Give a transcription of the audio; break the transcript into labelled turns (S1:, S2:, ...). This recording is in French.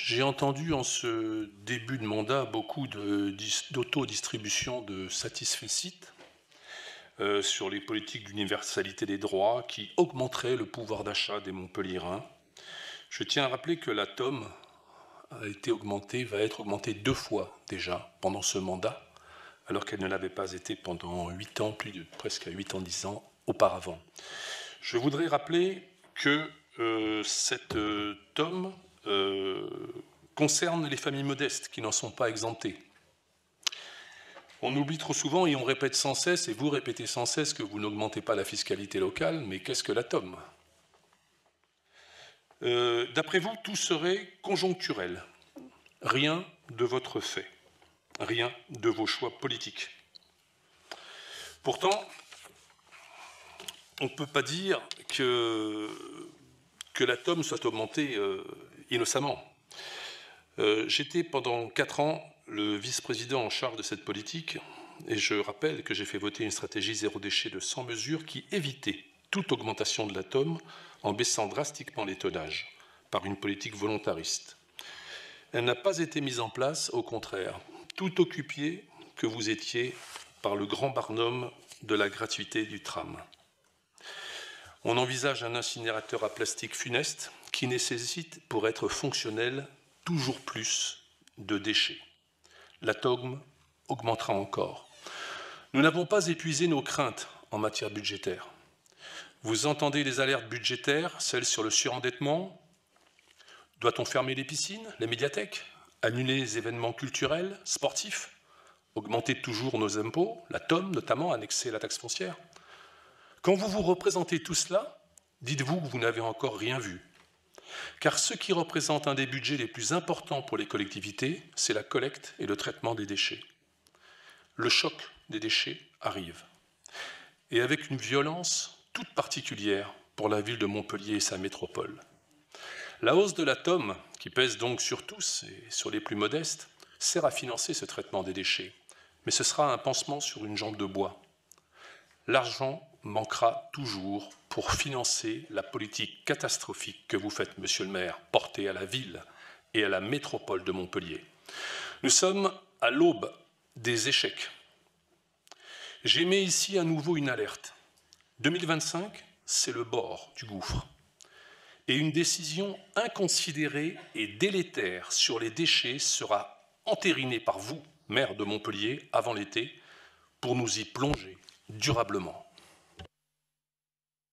S1: J'ai entendu en ce début de mandat beaucoup d'autodistribution de satisfecit sur les politiques d'universalité des droits qui augmenteraient le pouvoir d'achat des Montpelliérains. Je tiens à rappeler que la TOM va être augmentée 2 fois déjà pendant ce mandat, alors qu'elle ne l'avait pas été pendant 8 ans, presque 8 ans, 10 ans auparavant. Je voudrais rappeler que cette TOM concerne les familles modestes qui n'en sont pas exemptées. On oublie trop souvent et on répète sans cesse, et vous répétez sans cesse que vous n'augmentez pas la fiscalité locale, mais qu'est-ce que la TOM? D'après vous, tout serait conjoncturel. Rien de votre fait, rien de vos choix politiques. Pourtant, on ne peut pas dire que la TOM soit augmentée innocemment. J'étais pendant 4 ans le vice-président en charge de cette politique et je rappelle que j'ai fait voter une stratégie zéro déchet de 100 mesures qui évitait toute augmentation de la TOM en baissant drastiquement les tonnages par une politique volontariste. Elle n'a pas été mise en place, au contraire, tout occupié que vous étiez par le grand barnum de la gratuité du tram. On envisage un incinérateur à plastique funeste qui nécessite, pour être fonctionnel, toujours plus de déchets. La TOM augmentera encore. Nous n'avons pas épuisé nos craintes en matière budgétaire. Vous entendez les alertes budgétaires, celles sur le surendettement? Doit-on fermer les piscines, les médiathèques, annuler les événements culturels, sportifs, augmenter toujours nos impôts, la TOM notamment, annexer la taxe foncière? Quand vous vous représentez tout cela, dites-vous que vous n'avez encore rien vu. Car ce qui représente un des budgets les plus importants pour les collectivités, c'est la collecte et le traitement des déchets. Le choc des déchets arrive. Et avec une violence toute particulière pour la ville de Montpellier et sa métropole. La hausse de la TOM, qui pèse donc sur tous et sur les plus modestes, sert à financer ce traitement des déchets. Mais ce sera un pansement sur une jambe de bois. L'argent manquera toujours pour financer la politique catastrophique que vous faites, monsieur le maire, portée à la ville et à la métropole de Montpellier. Nous sommes à l'aube des échecs. J'émets ici à nouveau une alerte. 2025, c'est le bord du gouffre. Et une décision inconsidérée et délétère sur les déchets sera entérinée par vous, maire de Montpellier, avant l'été, pour nous y plonger durablement.